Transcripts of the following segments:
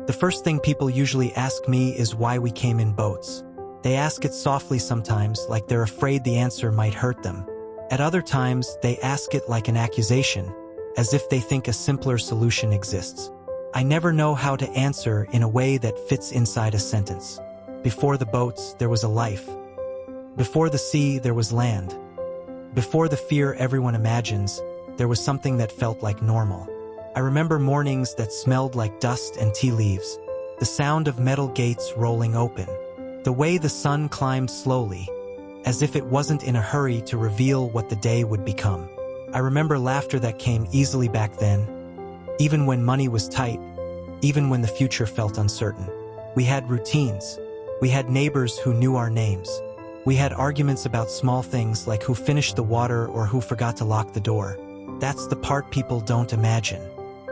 The first thing people usually ask me is why we came in boats. They ask it softly sometimes, like they're afraid the answer might hurt them. At other times, they ask it like an accusation, as if they think a simpler solution exists. I never know how to answer in a way that fits inside a sentence. Before the boats, there was a life. Before the sea, there was land. Before the fear everyone imagines, there was something that felt like normal. I remember mornings that smelled like dust and tea leaves, the sound of metal gates rolling open, the way the sun climbed slowly, as if it wasn't in a hurry to reveal what the day would become. I remember laughter that came easily back then, even when money was tight, even when the future felt uncertain. We had routines. We had neighbors who knew our names. We had arguments about small things like who finished the water or who forgot to lock the door. That's the part people don't imagine.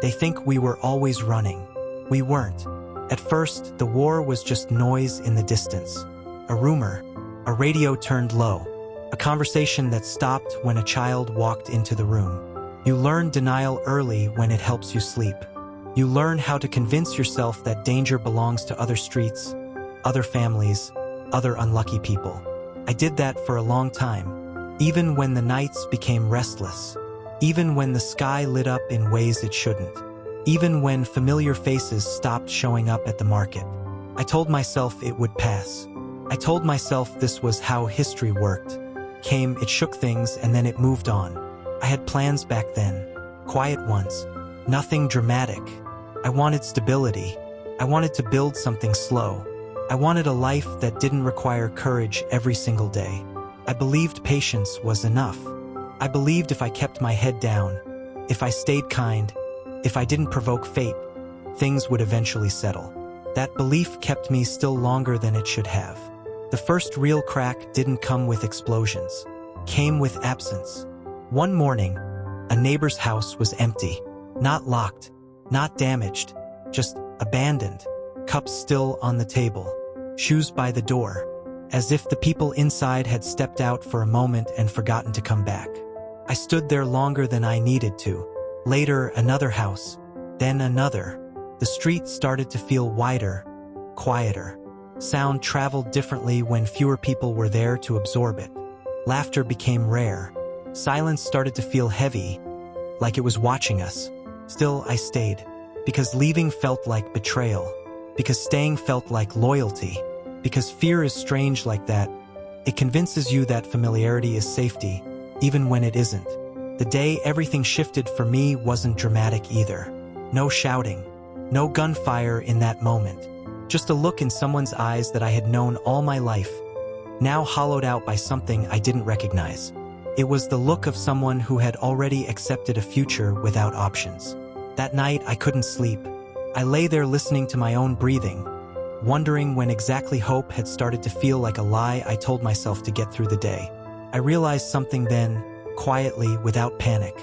They think we were always running. We weren't. At first, the war was just noise in the distance. A rumor, a radio turned low, a conversation that stopped when a child walked into the room. You learn denial early when it helps you sleep. You learn how to convince yourself that danger belongs to other streets, other families, other unlucky people. I did that for a long time, even when the nights became restless, even when the sky lit up in ways it shouldn't, even when familiar faces stopped showing up at the market. I told myself it would pass. I told myself this was how history worked. Came, it shook things, and then it moved on. I had plans back then, quiet ones, nothing dramatic. I wanted stability. I wanted to build something slow. I wanted a life that didn't require courage every single day. I believed patience was enough. I believed if I kept my head down, if I stayed kind, if I didn't provoke fate, things would eventually settle. That belief kept me still longer than it should have. The first real crack didn't come with explosions, came with absence. One morning, a neighbor's house was empty, not locked, not damaged, just abandoned, cups still on the table, shoes by the door, as if the people inside had stepped out for a moment and forgotten to come back. I stood there longer than I needed to. Later, another house, then another. The street started to feel wider, quieter. Sound traveled differently when fewer people were there to absorb it. Laughter became rare. Silence started to feel heavy, like it was watching us. Still, I stayed, because leaving felt like betrayal, because staying felt like loyalty, because fear is strange like that. It convinces you that familiarity is safety, even when it isn't. The day everything shifted for me wasn't dramatic either. No shouting, no gunfire in that moment. Just a look in someone's eyes that I had known all my life, now hollowed out by something I didn't recognize. It was the look of someone who had already accepted a future without options. That night, I couldn't sleep. I lay there listening to my own breathing, wondering when exactly hope had started to feel like a lie I told myself to get through the day. I realized something then, quietly, without panic.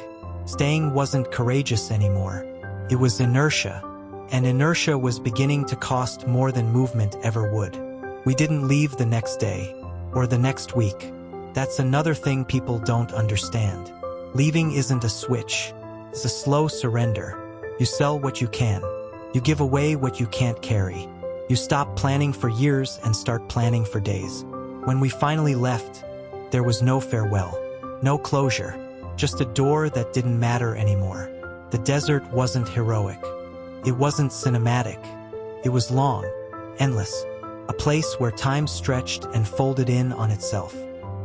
Staying wasn't courageous anymore. It was inertia, and inertia was beginning to cost more than movement ever would. We didn't leave the next day, or the next week. That's another thing people don't understand. Leaving isn't a switch. It's a slow surrender. You sell what you can. You give away what you can't carry. You stop planning for years and start planning for days. When we finally left, there was no farewell, no closure, just a door that didn't matter anymore. The desert wasn't heroic. It wasn't cinematic. It was long, endless, a place where time stretched and folded in on itself.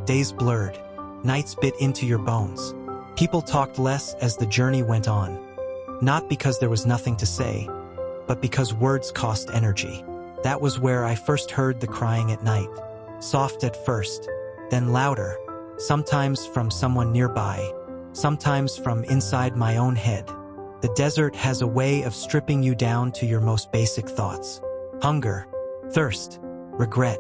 Days blurred, nights bit into your bones. People talked less as the journey went on, not because there was nothing to say, but because words cost energy. That was where I first heard the crying at night, soft at first, then louder, sometimes from someone nearby, sometimes from inside my own head. The desert has a way of stripping you down to your most basic thoughts. Hunger, thirst, regret,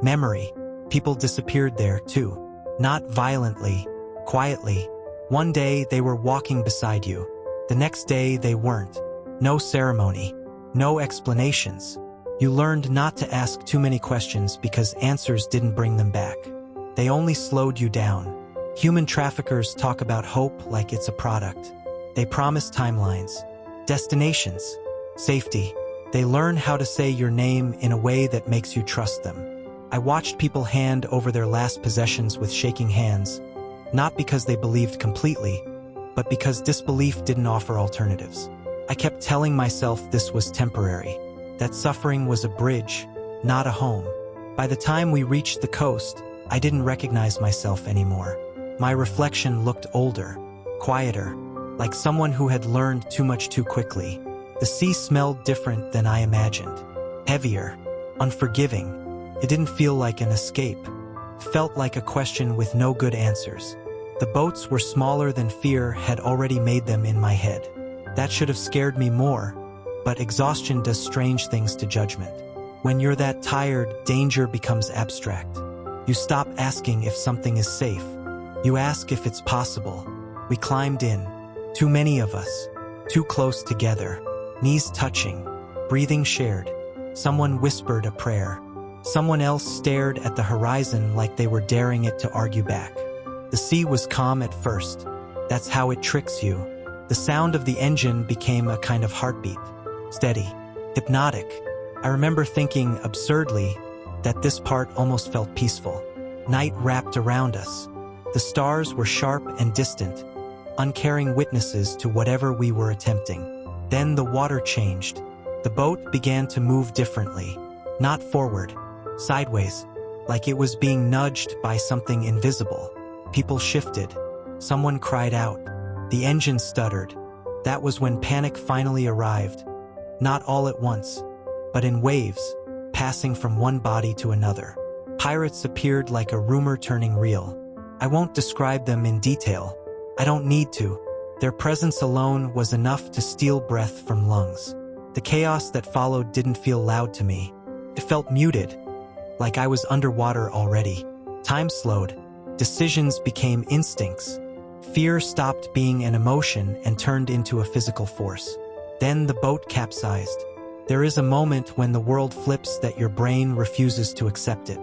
memory. People disappeared there too. Not violently, quietly. One day they were walking beside you. The next day they weren't. No ceremony, no explanations. You learned not to ask too many questions because answers didn't bring them back. They only slowed you down. Human traffickers talk about hope like it's a product. They promise timelines, destinations, safety, They learn how to say your name in a way that makes you trust them. I watched people hand over their last possessions with shaking hands, not because they believed completely, but because disbelief didn't offer alternatives. I kept telling myself this was temporary, that suffering was a bridge, not a home. By the time we reached the coast, I didn't recognize myself anymore. My reflection looked older, quieter, like someone who had learned too much too quickly. The sea smelled different than I imagined. Heavier, unforgiving. It didn't feel like an escape. It felt like a question with no good answers. The boats were smaller than fear had already made them in my head. That should have scared me more, but exhaustion does strange things to judgment. When you're that tired, danger becomes abstract. You stop asking if something is safe. You ask if it's possible. We climbed in. Too many of us. Too close together. Knees touching. Breathing shared. Someone whispered a prayer. Someone else stared at the horizon like they were daring it to argue back. The sea was calm at first. That's how it tricks you. The sound of the engine became a kind of heartbeat. Steady. Hypnotic. I remember thinking, absurdly, that this part almost felt peaceful. Night wrapped around us. The stars were sharp and distant, uncaring witnesses to whatever we were attempting. Then the water changed. The boat began to move differently. Not forward, sideways, like it was being nudged by something invisible. People shifted. Someone cried out. The engine stuttered. That was when panic finally arrived. Not all at once, but in waves, passing from one body to another. Pirates appeared like a rumor turning real. I won't describe them in detail. I don't need to. Their presence alone was enough to steal breath from lungs. The chaos that followed didn't feel loud to me. It felt muted, like I was underwater already. Time slowed. Decisions became instincts. Fear stopped being an emotion and turned into a physical force. Then the boat capsized. There is a moment when the world flips that your brain refuses to accept it.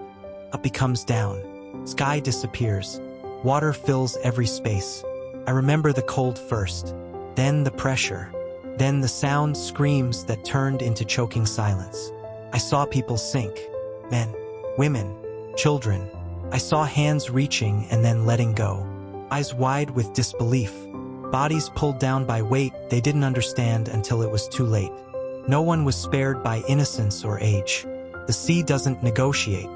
Up becomes down. Sky disappears. Water fills every space. I remember the cold first, then the pressure, then the sound screams that turned into choking silence. I saw people sink. Men, women, children. I saw hands reaching and then letting go. Eyes wide with disbelief. Bodies pulled down by weight they didn't understand until it was too late. No one was spared by innocence or age. The sea doesn't negotiate.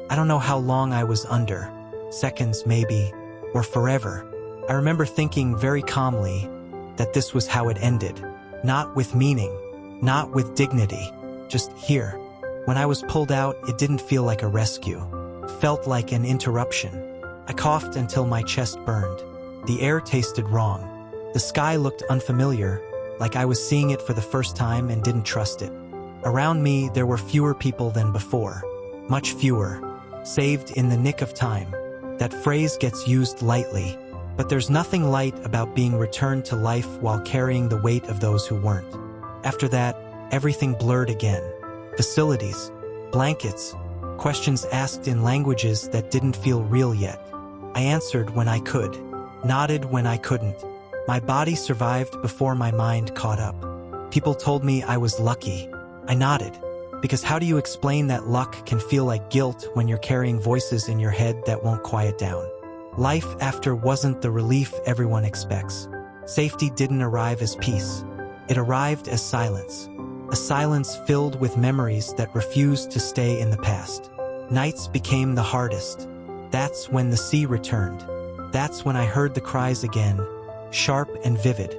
I don't know how long I was under. Seconds maybe, or forever. I remember thinking very calmly that this was how it ended. Not with meaning, not with dignity, just here. When I was pulled out, it didn't feel like a rescue. It felt like an interruption. I coughed until my chest burned. The air tasted wrong. The sky looked unfamiliar, like I was seeing it for the first time and didn't trust it. Around me, there were fewer people than before. Much fewer. Saved in the nick of time. That phrase gets used lightly, but there's nothing light about being returned to life while carrying the weight of those who weren't. After that, everything blurred again. Facilities, blankets, questions asked in languages that didn't feel real yet. I answered when I could, nodded when I couldn't. My body survived before my mind caught up. People told me I was lucky. I nodded, because how do you explain that luck can feel like guilt when you're carrying voices in your head that won't quiet down? Life after wasn't the relief everyone expects. Safety didn't arrive as peace. It arrived as silence. A silence filled with memories that refused to stay in the past. Nights became the hardest. That's when the sea returned. That's when I heard the cries again, sharp and vivid,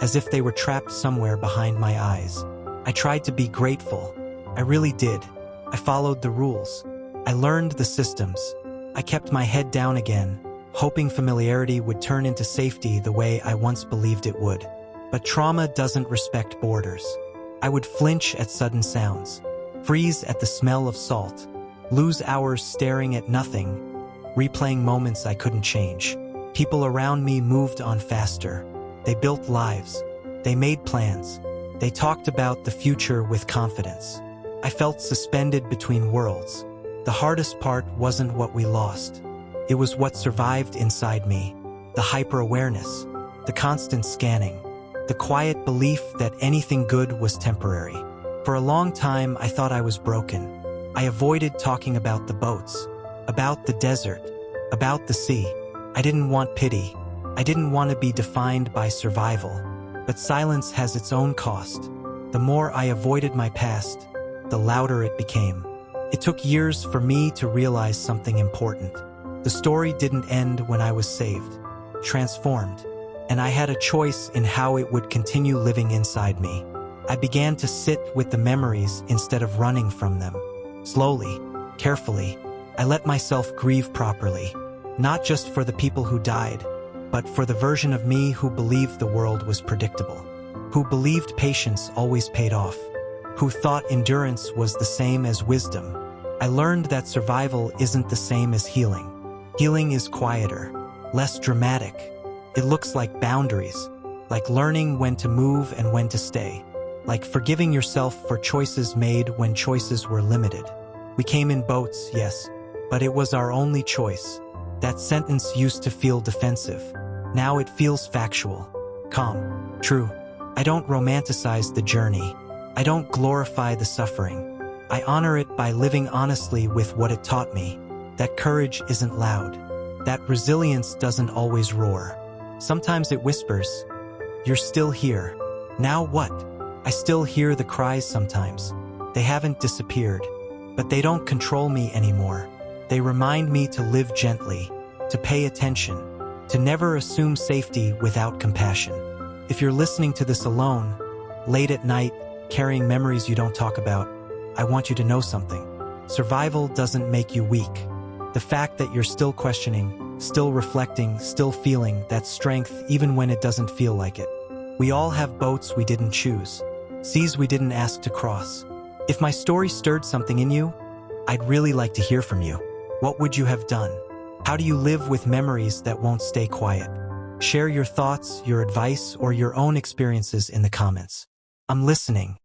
as if they were trapped somewhere behind my eyes. I tried to be grateful. I really did. I followed the rules. I learned the systems. I kept my head down again, hoping familiarity would turn into safety the way I once believed it would. But trauma doesn't respect borders. I would flinch at sudden sounds, freeze at the smell of salt, lose hours staring at nothing, replaying moments I couldn't change. People around me moved on faster. They built lives. They made plans. They talked about the future with confidence. I felt suspended between worlds. The hardest part wasn't what we lost. It was what survived inside me. The hyper-awareness, the constant scanning, the quiet belief that anything good was temporary. For a long time, I thought I was broken. I avoided talking about the boats, about the desert, about the sea. I didn't want pity. I didn't want to be defined by survival. But silence has its own cost. The more I avoided my past, the louder it became. It took years for me to realize something important. The story didn't end when I was saved, transformed, and I had a choice in how it would continue living inside me. I began to sit with the memories instead of running from them. Slowly, carefully, I let myself grieve properly, not just for the people who died, but for the version of me who believed the world was predictable, who believed patience always paid off, who thought endurance was the same as wisdom. I learned that survival isn't the same as healing. Healing is quieter, less dramatic. It looks like boundaries, like learning when to move and when to stay, like forgiving yourself for choices made when choices were limited. We came in boats, yes, but it was our only choice. That sentence used to feel defensive. Now it feels factual, calm, true. I don't romanticize the journey. I don't glorify the suffering. I honor it by living honestly with what it taught me. That courage isn't loud. That resilience doesn't always roar. Sometimes it whispers, "You're still here. Now what?" I still hear the cries sometimes. They haven't disappeared, but they don't control me anymore. They remind me to live gently, to pay attention, to never assume safety without compassion. If you're listening to this alone, late at night, carrying memories you don't talk about, I want you to know something. Survival doesn't make you weak. The fact that you're still questioning, still reflecting, still feeling, that's strength even when it doesn't feel like it. We all have boats we didn't choose, seas we didn't ask to cross. If my story stirred something in you, I'd really like to hear from you. What would you have done? How do you live with memories that won't stay quiet? Share your thoughts, your advice, or your own experiences in the comments. I'm listening.